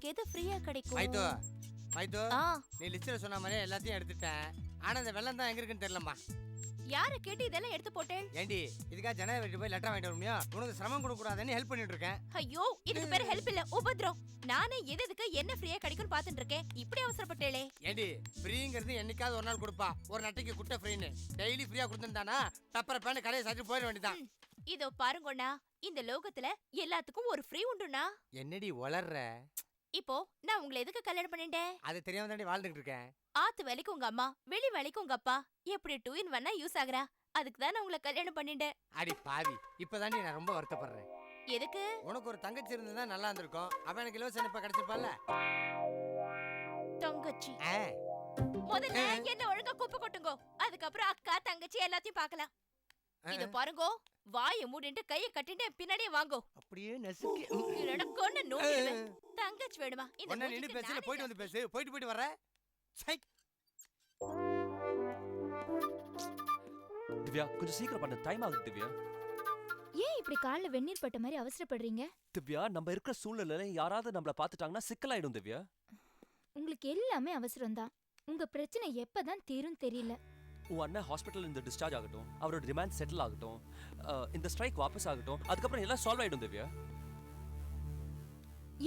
எனக்கு எது ஃப்ரீயா கிடைக்கும்? மைது மைது ஆ, நீ லிஸ்ட்ல சொன்ன மாதிரி எல்லாத்தையும் எடுத்துட்டேன். ஆனா இந்த வெள்ளம் தான் எங்க இருக்குன்னு தெரியலம்மா. யார கேட்டு இதெல்லாம் எடுத்து போட்டேன்? ஏண்டி இதுக்காக ஜனாதிபதி போய் லெட்டர் வாங்கிட்டு வருமியா? உனக்கு சிரமம் கொடுக்க கூடாதுன்னு ஹெல்ப் பண்ணிட்டு இருக்கேன். ஐயோ, இதுக்கு பேரு ஹெல்ப் இல்ல, உபத்ரம். நானே எதுக்கு என்ன ஃப்ரீயா கிடைக்கும்னு பாத்துட்டு இருக்கேன். இப்படி அவசரப்பட்டேளே. ஏண்டி ஃப்ரீங்கிறது என்னைக்காவது ஒரு நாள் கொடுப்பா. ஒரு நட்டைக்கு குட்டை ஃப்ரீன்னு டெய்லி ஃப்ரீயா கொடுத்துருந்தானா பெப்பர் பேன் கடையை சாப்பிட்டு போயிட வேண்டியதான். இதோ பாருங்கண்ணா, இந்த லோகத்துல எல்லாத்துக்கும் ஒரு ஃப்ரீ உண்டுண்ணா. என்னடி வளர்ற? இப்போ நான் உங்களை எதுக்கு கல்யாணம் பண்ணிட்டேன்? அது தெரியாம தாண்டி வாழ்ந்துட்டு இருக்கேன். ஆத்து வேலைக்கு உங்க அம்மா, வெளி வேலைக்கு உங்க அப்பா, எப்படி 2 in 1 யூஸ் ஆகுறா. அதுக்கு தான் நான் உங்களை கல்யாணம் பண்ணிட்டேன். அடி பாவி, இப்பதாண்டி நான் ரொம்ப வருத்தப்படுறேன். எதுக்கு? உனக்கு ஒரு தங்கச்சி இருந்ததா நல்லா இருந்திருக்கும். அவ எனக்கு இலவச இணைப்பா கிடைச்சிருப்பால. தங்கச்சி ஆ, முதல்ல என்ன ஒழுங்கா குப்பை கொட்டுங்கோ. அதுக்கப்புறம் அக்கா தங்கச்சி எல்லாத்தையும் பார்க்கலாம். இத பாருங்கோ, வாயை மூடிட்டு கையை கட்டிட்டு பின்னாடியே வாங்கோ. அப்படியே நசுக்கி இல்லைன்னா கொன்னு நோண்டிடுவேன். தங்கச்சி வேணுமா? இந்த ஒண்ணு நின்னு மூஞ்சிக்கு பேசல, நானே போயிட்டு வந்து பேசு. போயிட்டு வர. சை. திவ்யா கொஞ்சம் சீக்கிரம் பண்ண, டைம் ஆகுது திவ்யா. ஏன் இப்படி கால்ல வெந்நீர் பட்ட மாதிரி அவசரப்படுறீங்க? திவ்யா நம்ம இருக்கிற சூழ்நிலையில யாராவது நம்மள பாத்துட்டாங்கன்னா சிக்கலாயிடும் திவ்யா. உங்களுக்கு எல்லாமே அவசரம்தான். உங்க பிரச்சனை எப்பதான் தீரும் தெரியல. உன் அண்ணன் ஹாஸ்பிட்டல் இந்த டிஸ்சார்ஜ் ஆகட்டும், அவரோட டிமாண்ட் செட்டில் ஆகட்டும், இந்த ஸ்ட்ரைக் வாபஸ் ஆகட்டும், அதுக்கப்புறம் எல்லாம் சால்வ் ஆயிடும் திவ்யா.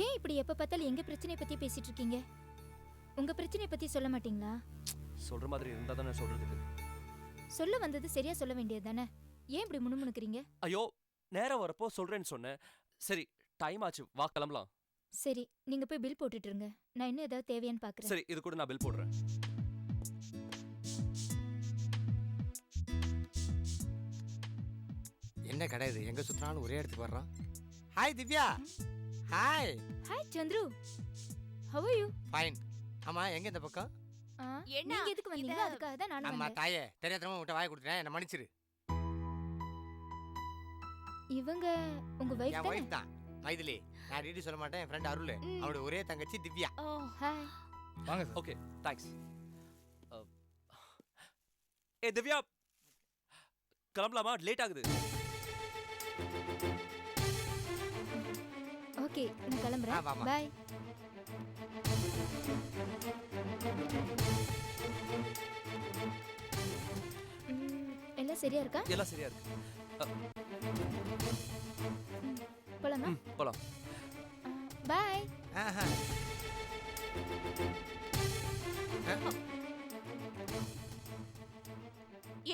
ஏன் இப்படி எப்ப பார்த்தாலும் எங்க பிரச்சனைய பத்தி பேசிட்டு இருக்கீங்க? உங்க பிரச்சனைய பத்தி சொல்ல மாட்டீங்களா? சொல்ற மாதிரி இருந்தா தானே சொல்றதுக்கு. சொல்ல வந்தது சரியா சொல்ல வேண்டியது தானே. ஏன் இப்படி முணுமுணுக்கிறீங்க? ஐயோ, நேரம் வரப்போ சொல்றேன்னு சொன்னேன். சரி, டைம் ஆச்சு, வா கிளம்பலாம். சரி, நீங்க போய் பில் போட்டுட்டு இருங்க. நான் இன்னும் ஏதாவது தேவையான்னு பாக்குறேன். சரி, இது கூட நான் பில் போடுறேன். என்ன கடை இது? எங்க சுத்தினாலும் ஒரே இடத்துக்கு வர்றான். Hi Divya. Hi. Hi Chandru. How are you? Fine. ஆமா, எங்க இந்த பக்கம்? என்ன? நீங்க எதுக்கு வந்தீங்க? அதுக்காக தான் நானும் அம்மா வந்தேன். தாயே, தெரியாதமா உன்கிட்ட வாய் கொடுத்துட்டேன். என்ன மன்னிச்சிரு. இவங்க உங்க வைஃப் என் தானே? ஒய்ஃப் தான் மைதிலி. நான் டீடி சொல்ல மாட்டேன். என் ஃப்ரெண்ட் அருள், அவனோட ஒரே தங்கச்சி திவ்யா. Oh, hi. வாங்க சார். Okay, thanks. ஏ திவ்யா, கிளம்பலாமா? லேட் ஆகுது. ஓகே, நான் கிளம்புறேன். வாமா. பை. எல்லாம் சரியா இருக்கா? எல்லாம் சரியா இருக்கு. போலாமா? போலாம். பை. ஆஹா.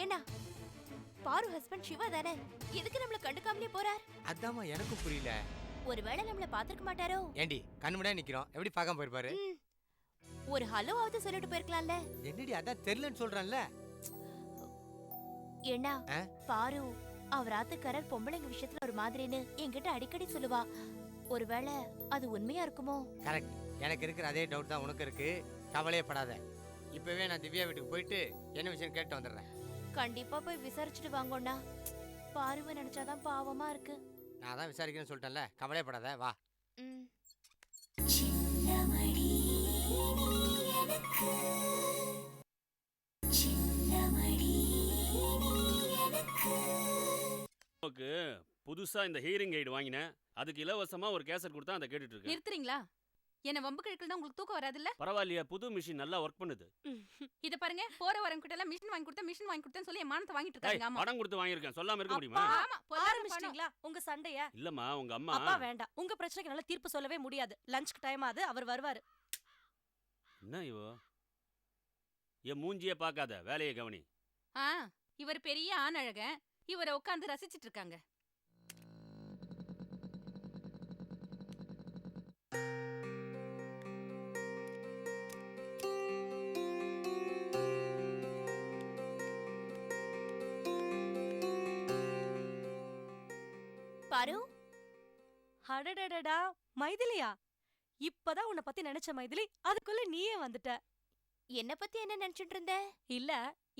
ஏன்னா பாரு ஹஸ்பண்ட் சிவா தானே, எதுக்கு நம்மள கண்டுக்காமலே போறார்? அதாம்மா எனக்கும் புரியல. ஒருவேளை நம்மள பாத்துக்க மாட்டாரோ? ஏண்டி கண்ணுமுடியா நிக்கிறோம், எப்படி பார்க்காம போயிருப்பாரு? ம். ஒரு ஹலோவாவது சொல்லிட்டு போயிருக்கலாம்ல. என்னடி அதான் தெரியலன்னு சொல்றான்ல. ஏன்னா ஆ? பாரு அவர் ஆத்துக்காரர் பொம்பளைங்க விஷயத்துல ஒரு மாதிரின்னு என்கிட்ட அடிக்கடி சொல்லுவா. ஒருவேளை அது உண்மையா இருக்குமோ? கரெக்ட். எனக்கு இருக்கிற அதே டவுட் தான் உனக்கு இருக்கு. கவலையே படாத. இப்பவே நான் திவ்யா வீட்டுக்கு போயிட்டு என்ன விஷயம் கேட்டு வந்துடுறேன். கண்டிப்பா போய் விசாரிச்சுட்டு வாங்கண்ணா. பாருவை நினைச்சாதான் பாவமா இருக்கு. நான் தான் விசாரிக்கிறேன்னு சொல்லிட்டேன்ல, கவலையே படாத, வா. ம். நமக்கு புதுசா இந்த ஹியரிங் எய்ட் வாங்கினேன். அதுக்கு இலவசமா ஒரு கேசட் கொடுத்தா அதை கேட்டுட்டு இருக்கேன். நிறுத்துறீங்களா? என்ன வம்பு கழுக்கல்னா உங்களுக்கு தூக்கம் வராதுல்ல? பரவாயில்லையா, புது மிஷின் நல்லா ஒர்க் பண்ணுது. இத பாருங்க, போற வரவங்க கிட்ட எல்லாம் மிஷின் வாங்கி கொடுத்தேன்னு சொல்லி என் மானத்தை வாங்கிட்டு இருக்காங்க. ஆமா பணம் கொடுத்து வாங்கியிருக்கேன், சொல்லாம இருக்க முடியுமா? ஆமா, பொல்லாத பணம். ஆரம்பிச்சிட்டீங்களா உங்க சண்டைய? இல்லம்மா, உங்க அம்மா. அப்பா வேண்டாம், உங்க பிரச்சனைக்கு நல்ல தீர்ப்பு சொல்லவே முடியாது. லஞ்சுக்கு டைம் ஆகுது, அவர் வருவாரு. என்ன இவோ? என் மூஞ்சியே பார்க்காத, வேலையை கவனி. இவர் பெரிய ஆண் அழகன், இவரை உட்கார்ந்து ரசிச்சிட்டு இருக்காங்க. பாரு, அடடடடா, மைதிலியா? இப்பதான் உன்னை பத்தி நினைச்ச மைதிலி, அதுக்குள்ள நீயே வந்துட்ட. என்ன பத்தி என்ன நினைச்சிட்டு இருந்த? இல்ல,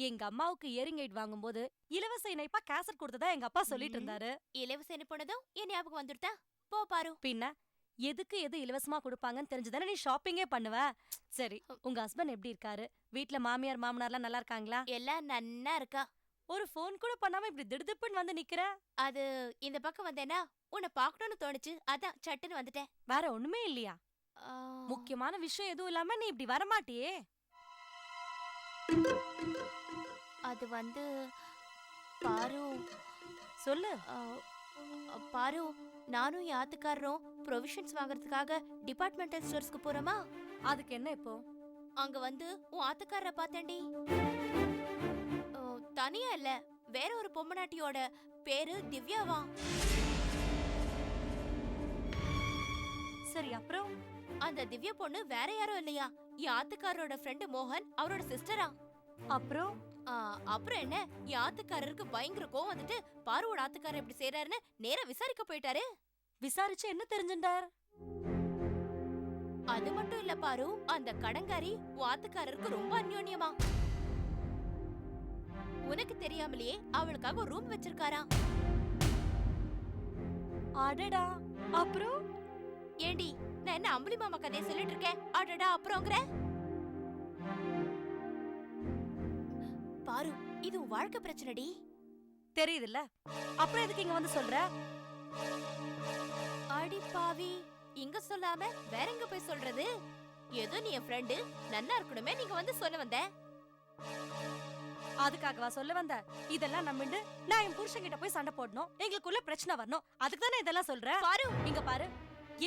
எங்க அம்மாவுக்கு இயரிங் எய்ட் வாங்கும்போது இலவச இணைப்பா கேசட் கொடுத்ததா எங்க அப்பா சொல்லிட்டு இருந்தாரு. இலவச என்ன போனதும் என் ஞாபகம் வந்துடுதா? போ பாரு. பின்ன எதுக்கு எது இலவசமா கொடுப்பாங்கன்னு தெரிஞ்சுதானே நீ ஷாப்பிங்கே பண்ணுவ. சரி, உங்க ஹஸ்பண்ட் எப்படி இருக்காரு? வீட்ல மாமியார் மாமனார்லாம் நல்லா இருக்காங்களா? எல்லாம் நன்னா இருக்கா. ஒரு ஃபோன் கூட பண்ணாம இப்படி திடுதிப்புன்னு வந்து நிக்கிற. அது இந்த பக்கம் வந்தேனா உன்னை பாக்கணும்னு தோணுச்சு, அதான் சட்டுன்னு வந்துட்டேன். வேற ஒண்ணுமே இல்லையா? முக்கியமான விஷயம் எதுவும் இல்லாம நீ இப்படி வரமாட்டியே. அது வந்து பாரு. சொல்லு. பாரு, நானும் என் ஆத்துக்காரரும் ப்ரொவிஷன்ஸ் வாங்குறதுக்காக டிபார்ட்மெண்டல் ஸ்டோர்ஸ்க்கு போறோமா? அதுக்கு என்ன இப்போ? அங்க வந்து உன் ஆத்துக்காரரை பார்த்தேன்டி. தனியா இல்ல, வேற ஒரு பொம்மநாட்டியோட, பேரு திவ்யாவா. சரி, அப்புறம்? அந்த திவ்யா பொண்ணு வேற யாரும் இல்லையா, என் ஆத்துக்காரரோட ஃப்ரெண்டு மோகன், அவரோட சிஸ்டரா. அப்புறம்? அப்புறம் என்ன, என் ஆத்துக்காரருக்கு பயங்கர கோவம் வந்துட்டு பாருவோட ஆத்துக்காரர் எப்படி செய்யறாருன்னு நேரா விசாரிக்க போயிட்டாரு. விசாரிச்சு என்ன தெரிஞ்சுட்டார்? அது மட்டும் இல்ல பாரு, அந்த கடங்காரி உன் ஆத்துக்காரருக்கு ரொம்ப அந்யோன்யமா. உனக்கு தெரியாமலேயே அவளுக்காக ஒரு ரூம் வச்சிருக்காராம். அடடா, அப்புறம்? ஏண்டி, நான் என்ன அம்புலி மாமா கதையை சொல்லிட்டு இருக்கேன்? அடடா அப்புறம்ங்கற பாரு, இது உன் வாழ்க்கை பிரச்சனைடி. தெரியுதுல்ல, அப்புறம் எதுக்கு இங்க வந்து சொல்ற? அடி பாவி, இங்க சொல்லாம வேற எங்க போய் சொல்றது? ஏதோ நீ என் ஃப்ரெண்டு, நன்னா இருக்கணுமே நீங்க வந்து சொல்ல வந்த. அதுக்காகவா சொல்ல வந்த? இதெல்லாம் நம்பிண்டு நான் என் புருஷன் கிட்ட போய் சண்டை போடணும், எங்களுக்குள்ள பிரச்சனை வரணும், அதுக்கு தானே இதெல்லாம் சொல்றேன். பாரு, இங்க பாரு,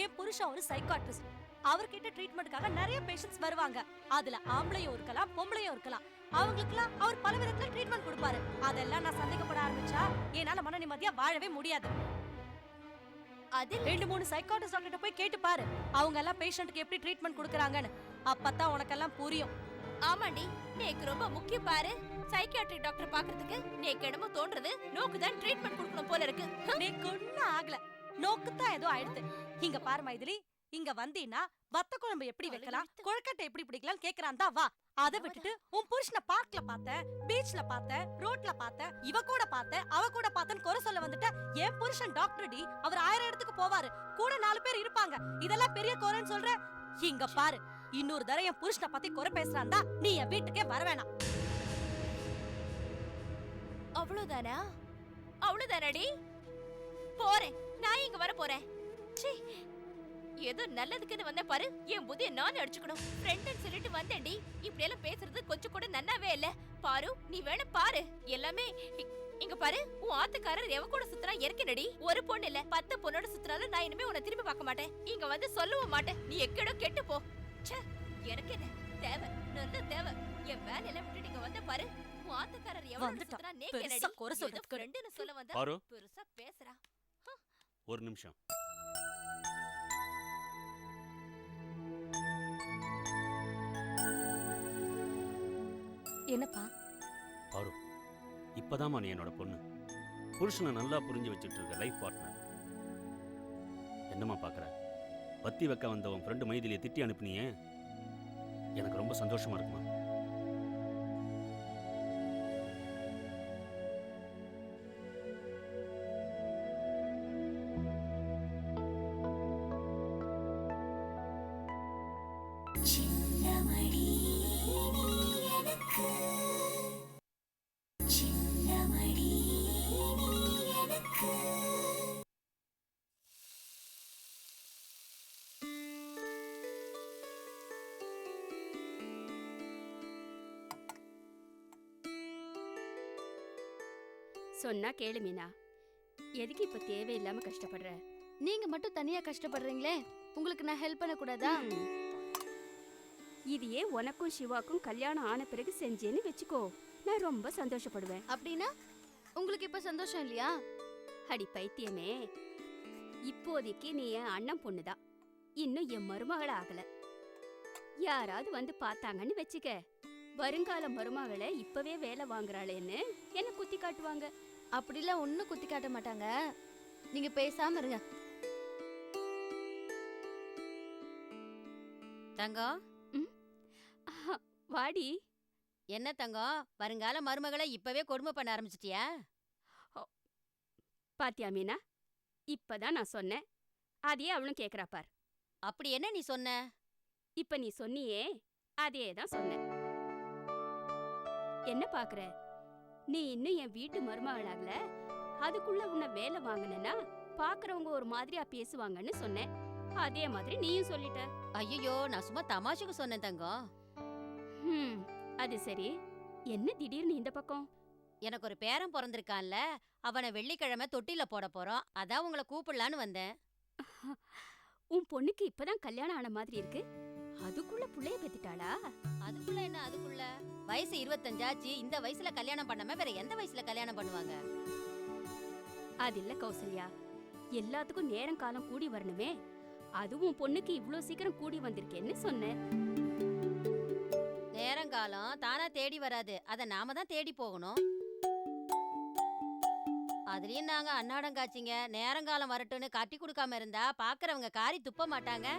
என் புருஷன் ஒரு சைக்காட்ரிஸ்ட். அவர்கிட்ட ட்ரீட்மெண்ட்காக நிறைய பேஷண்ட்ஸ் வருவாங்க. அதுல ஆம்பளையும் இருக்கலாம், பொம்பளையும் இருக்கலாம். அவங்களுக்குலாம் அவர் பல விதத்துல ட்ரீட்மெண்ட் கொடுப்பாரு. அதெல்லாம் நான் சந்தேகப்பட ஆரம்பிச்சா என்னால மன நிம்மதியா வாழவே முடியாது. அது 2-3 சைக்காட்ரிஸ்ட் கிட்ட போய் கேட்டு பாரு, அவங்க எல்லாம் பேஷண்ட்க்கு எப்படி ட்ரீட்மெண்ட் கொடுக்கறாங்கன்னு. அப்பதான் உனக்கெல்லாம் புரியும். ஆமாண்டி, நேக்கு ரொம்ப முக்கியம் பாரு. சைக்கியாட்ரிக் டாக்டர் பாக்குறதுக்கு நேக்கு என்னமோ தோன்றது நோக்கு தான் ட்ரீட்மெண்ட் கொடுக்கணும் போல இருக்கு. நீ கொன்ன ஆகல, நோக்குத்தான் ஏதோ ஆயிடுது. இங்க பாரு மைதிலி, இங்க வந்தீனா வத்த குழம்பு எப்படி வைக்கலாம், கொழுக்கட்டை எப்படி பிடிக்கலாம் கேக்குறான் தான் வா. அதை விட்டுட்டு உன் புருஷனை பார்க்ல பார்த்த, பீச்ல பார்த்த, ரோட்ல பார்த்த, இவ கூட பார்த்த, அவ கூட பார்த்தன்னு குறை சொல்ல வந்துட்ட. என் புருஷன் டாக்டர் டி, அவர் 1000 இடத்துக்கு போவாரு, கூட 4 பேர் இருப்பாங்க. இதெல்லாம் பெரிய குறைன்னு சொல்ற? இங்க பாரு, இன்னொரு தடவை என் புருஷனை பத்தி குறை பேசுறான்டா நீ என் வீட்டுக்கே வர வேணாம். அவ்வளவுதானா? அவ்வளவுதானடி? போறேன், நான் இங்க வர போறேன். ஏதோ நல்லதுக்குன்னு வந்த பாரு, என் புதிய நான் அடிச்சுக்கணும். ஃப்ரெண்ட்னு சொல்லிட்டு வந்தேன்டி, இப்படி எல்லாம் பேசுறது கொஞ்சம் கூட நன்னாவே இல்ல. பாரு, நீ வேணா பாரு, எல்லாமே இங்க பாரு. உன் ஆத்துக்காரர் எவ கூட சுத்துறா இறக்கினடி. ஒரு பொண்ணு இல்ல 10 பொண்ணோட சுத்துறாலும் நான் இனிமே உன்னை திரும்பி பார்க்க மாட்டேன். இங்க வந்து சொல்லவும் மாட்டேன். நீ எக்கடோ கெட்டு போ. எனக்கு என்ன தேவை? நல்ல தேவை. என் வேலையெல்லாம் விட்டுட்டு இங்க வந்த பாரு. உன் ஆத்துக்காரர் எவளோட சுத்துறா நேக்கேனடி. ஃப்ரெண்ட்னு சொல்ல வந்தா பாரு, பெருசா பேசுறா. ஒரு நிமிஷம். என்னப்பா? பாரு, இப்பதாம்மா நீ என்னோட பொண்ணு. புருஷனை நல்லா புரிஞ்சு வச்சுட்டு இருக்க லைஃப் பார்ட்னர். என்னம்மா பார்க்குற? பத்தி வைக்க வந்த உன் ஃப்ரெண்டு மைதிலியை திட்டி அனுப்புனியே, எனக்கு ரொம்ப சந்தோஷமா இருக்குமா? சொன்னா கேளு மீனா, எதுக்கு இப்ப தேவையில்லாம கஷ்டப்படுற? நீங்க மட்டும் தனியா கஷ்டப்படுறீங்களே, உங்களுக்கு நான் ஹெல்ப் பண்ண கூடாதா? இதையே உனக்கும் சிவாக்கும் கல்யாணம் ஆன பிறகு செஞ்சேன்னு வெச்சுக்கோ, நான் ரொம்ப சந்தோஷப்படுவேன். அப்படின்னா உங்களுக்கு இப்ப சந்தோஷம் இல்லையா? அடி பைத்தியமே, இப்போதைக்கு நீ என் அண்ணன் பொண்ணுதான், இன்னும் என் மருமகள் ஆகல. யாராவது வந்து பார்த்தாங்கன்னு வெச்சுக்க, வருங்கால மருமகளை இப்பவே வேலை வாங்குறாளேன்னு என்ன குத்தி காட்டுவாங்க. அப்படிலாம் ஒன்னும் குத்தி காட்ட மாட்டாங்க, நீங்க பேசாம இருங்க. தங்கம், வாடி. என்ன தங்கம், வருங்கால மருமகளை இப்பவே கொடுமை பண்ண ஆரம்பிச்சிட்டியா? பாத்தியா மீனா, இப்பதான் நான் சொன்னேன், அதையே அவளும் கேக்குறா பார். அப்படி என்ன நீ சொன்ன? இப்ப நீ சொன்னியே அதே தான் சொன்ன. என்ன பாக்குற? நீ இன்னும் என் வீட்டு மருமகளாகல, அதுக்குள்ள உன்னை வேலை வாங்கினா பாக்குறவங்க ஒரு மாதிரியா பேசுவாங்கன்னு சொன்னேன். அதே மாதிரி நீயும் சொல்லிட்ட. ஐயோ நான் சும்மா தமாஷுக்கு சொன்னேன் தங்கம். அது சரி, என்ன திடீர்னு இந்த பக்கம்? எனக்கு ஒரு பேரன் பிறந்திருக்கான்ல, அவனை வெள்ளிக்கிழமை தொட்டில போட போறோம். அதான் உங்களை கூப்பிடலான்னு வந்தேன். உன் பொண்ணுக்கு இப்பதான் கல்யாணம் ஆன மாதிரி இருக்கு. அதுக்குள்ள புள்ளைய பெத்துட்டாளா? அதுக்குள்ள என்ன அதுக்குள்ள? வயசு 25 ஆச்சு. இந்த வயசுல கல்யாணம் பண்ணாம வேற எந்த வயசுல கல்யாணம் பண்ணுவாங்க? அது இல்ல கௌசல்யா, எல்லாத்துக்கும் நேரம் காலம் கூடி வரணுமே. அதுவும் பொண்ணுக்கு இவ்ளோ சீக்கிரம் கூடி வந்திருக்கேன்னு சொன்னேன். நேரங்காலம் தானா தேடி வராது, அத நாம தான் தேடி போகணும். அதுலயும் நாங்க அன்னாடம் காய்ச்சிங்க. நேரங்காலம் வரட்டும்னு கட்டி கொடுக்காம இருந்தா பாக்குறவங்க காரி துப்ப மாட்டாங்க.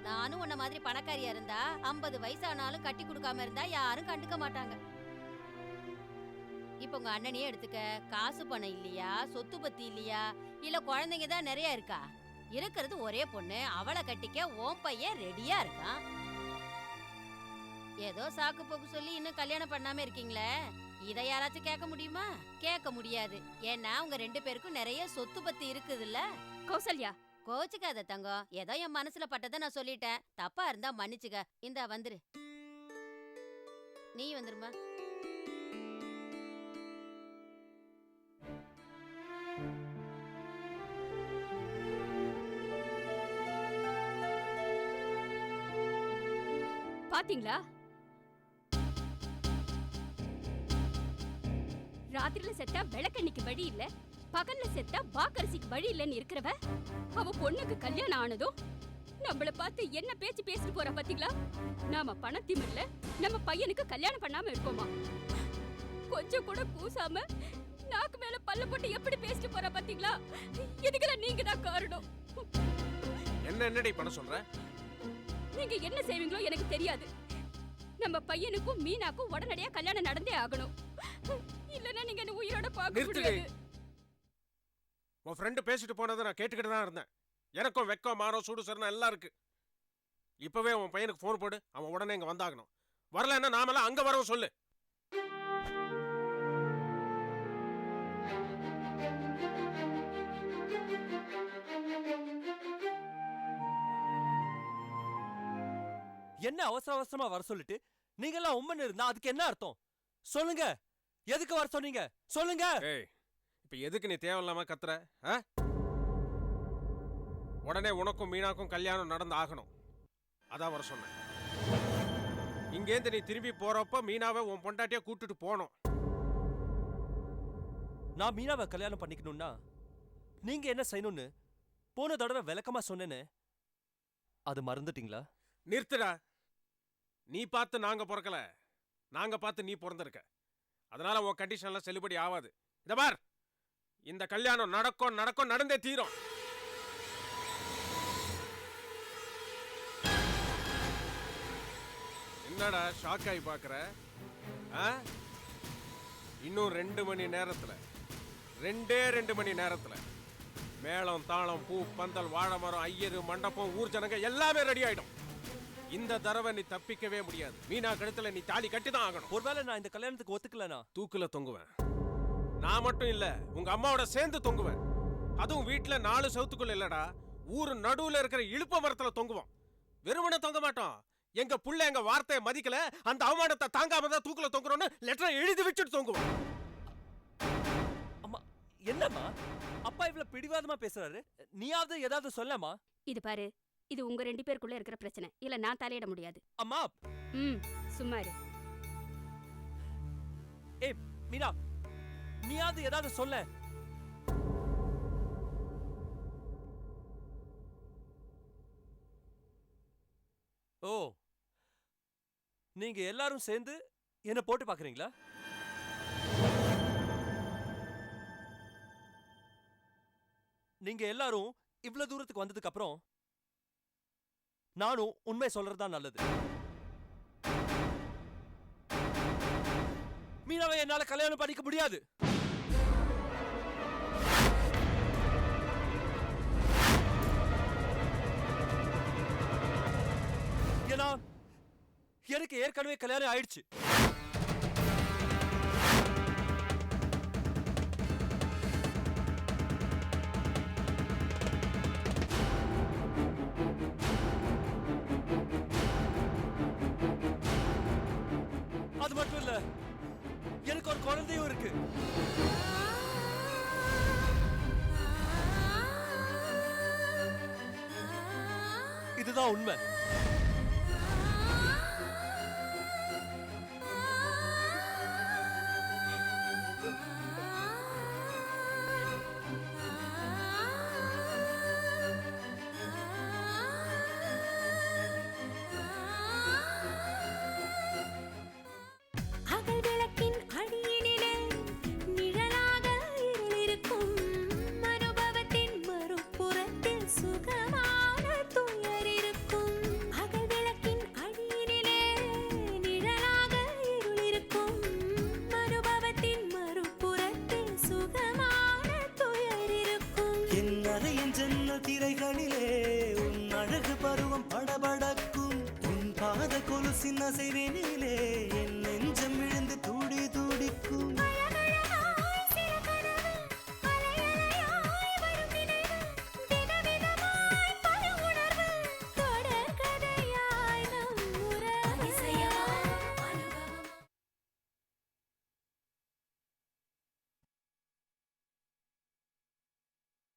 நானும் உன்ன மாதிரி பணக்காரியா இருந்தா 50 வயசானாலும் கட்டி கொடுக்காம இருந்தா யாரும் கண்டுக்க மாட்டாங்க. இப்ப உங்க அண்ணனையே எடுத்துக்க. காசு பணம் இல்லையா, சொத்து பத்தி இல்லையா, இல்ல குழந்தைங்க தான் நிறைய இருக்கா? இருக்கிறது ஒரே பொண்ணு, அவளை கட்டிக்க உன் பையன் ரெடியா இருக்கான். ஏதோ சாக்கு போக்கு சொல்லி இன்னும் கல்யாணம் பண்ணாம இருக்கீங்களே, இதை யாராச்சும் கேட்க முடியுமா? கேட்க முடியாது. ஏன்னா உங்க 2 பேருக்கும் நிறைய சொத்து பத்தி இருக்குதுல்ல. கௌசல்யா, கோச்சுக்காத தங்கம், ஏதோ என் மனசுல பட்டதை நான் சொல்லிட்டேன். தப்பா இருந்தா மன்னிச்சுக்க. இந்தா வந்துரு, நீ வந்துருமா. பாத்தீங்களா? ராத்திரில செத்தா விளக்கண்ணிக்கு வழி இல்ல, பகல்ல செத்தா வாக்கரிசிக்கு வழி இல்லன்னு இருக்கிறவ அவ பொண்ணுக்கு கல்யாணம் ஆனதும் நம்மள பார்த்து என்ன பேச்சு பேசிட்டு போறா பாத்தீங்களா? நாம பணத்திமிர்ல நம்ம பையனுக்கு கல்யாணம் பண்ணாம இருக்கோமா? கொஞ்சம் கூட கூசாம நாக்கு மேல பல்ல போட்டு எப்படி பேசிட்டு போறா பாத்தீங்களா? இதுக்கெல்லாம் நீங்க தான் காரணம். என்னடி பண்ண சொல்ற? நீங்க என்ன செய்வீங்களோ எனக்கு தெரியாது. நம்ம பையனுக்கும் மீனாக்கும் உடனடியா கல்யாணம் நடந்தே ஆகணும். இல்லன்னா நீங்க என்ன உயிரோட பார்க்க முடியாது. உன் ஃப்ரெண்டு பேசிட்டு போனதை நான் கேட்டுக்கிட்டு தான் இருந்தேன். எனக்கும் வெக்கம் மானம் சூடு சரணம் எல்லாம் இருக்கு. இப்பவே உன் பையனுக்கு ஃபோன் போடு, அவன் உடனே இங்க வந்தாகணும். வரலன்னா நாமெல்லாம் அங்க வரவும் சொல்லு. என்ன அவசர அவசரமா வர சொல்லிட்டு நீங்க எல்லாம் உம்மன் இருந்தா அதுக்கு என்ன அர்த்தம்? சொல்லுங்க, எதுக்கு வர சொன்னீங்க? சொல்லுங்க. ஏய், இப்ப எதுக்கு நீ தேவையில்லாம கத்துற? உடனே உனக்கும் மீனாக்கும் கல்யாணம் நடந்து ஆகணும், அதான் வர சொன்னேன். இங்கேருந்து நீ திரும்பி போறப்ப மீனாவை உன் பொண்டாட்டிய கூட்டிட்டு போனோம். நான் மீனாவை கல்யாணம் பண்ணிக்கணும்னா நீங்க என்ன செய்யணும்னு போன தடவை விளக்கமா சொன்னேன்னு அது மறந்துட்டீங்களா? நிறுத்துடா. நீ பார்த்து நாங்க பிறக்கல, நாங்க பார்த்து நீ பிறந்திருக்க. அதனால உன் கண்டிஷன்லாம் செல்லுபடி ஆகாது. இத பார், இந்த கல்யாணம் நடக்கும் நடக்கும் நடந்தே தீரும். என்னடா ஷாக் ஆகி பாக்குற? இன்னும் 2 மணி நேரத்துல, 2 மணி நேரத்துல மேளம் தாளம் பூ பந்தல் வாழை மரம் ஐயரு மண்டபம் ஊர் ஜனங்க எல்லாமே ரெடி ஆயிடும். இந்த தடவை நீ தப்பிக்கவே முடியாது. மீனா கழுத்துல நீ தாலி கட்டிதான் ஆகணும். ஒருவேளை நான் இந்த கல்யாணத்துக்கு ஒத்துக்கலனா தூக்குல தொங்குவேன். நான் மட்டும் இல்ல, உங்க அம்மாவோட சேர்ந்து தொங்குவேன். அதுவும் வீட்டுல 4 செவத்துக்குள்ள இல்லடா, ஊரு நடுவுல இருக்கிற இழுப்ப மரத்துல தொங்குவோம். வெறுமனே தொங்க மாட்டோம். எங்க புள்ள எங்க வார்த்தையை மதிக்கல, அந்த அவமானத்தை தாங்காம தான் தூக்குல தொங்குறோம்னு லெட்டரை எழுதி வச்சுட்டு தொங்குவோம். அம்மா, என்னம்மா அப்பா இவ்வளவு பிடிவாதமா பேசுறாரு? நீயாவது ஏதாவது சொல்லமா? இது பாரு, இது உங்க 2 பேருக்குள்ள இருக்கிற பிரச்சனை. இல்ல நான் தலையிட முடியாது. அம்மா. சும்மா இரு. ஏய் மீனா, நீயாவது ஏதாவது சொல்ல. ஓ, நீங்க எல்லாரும் சேர்ந்து என்ன போட்டு பாக்குறீங்களா? நீங்க எல்லாரும் இவ்வளவு தூரத்துக்கு வந்ததுக்கு அப்புறம் நானும் உண்மை சொல்றதுதான் நல்லது. மீனாவை என்னால கல்யாணம் பண்ணிக்க முடியாது. ஏன்னா எனக்கு ஏற்கனவே கல்யாணம் ஆயிடுச்சு. எனக்கு ஒரு குழந்தையும் இருக்கு. இதுதான் உண்மை. அகல் விளக்கின் அடியினிலே நிழலாக இருளிருக்கும் அனுபவத்தின் மறுபுறத்தில் சுகமான துயர் இருக்கும். அகல் விளக்கின் அடியினிலே நிழலாக இருளிருக்கும் அனுபவத்தின் மறுபுறத்தில் சுகமான துயர் இருக்கும். என் அறையின் ஜன்னல் திரைகளிலே உன் அழகு பருவம் படபடக்கும். உன் பாத கொலுசின் அசைவினிலே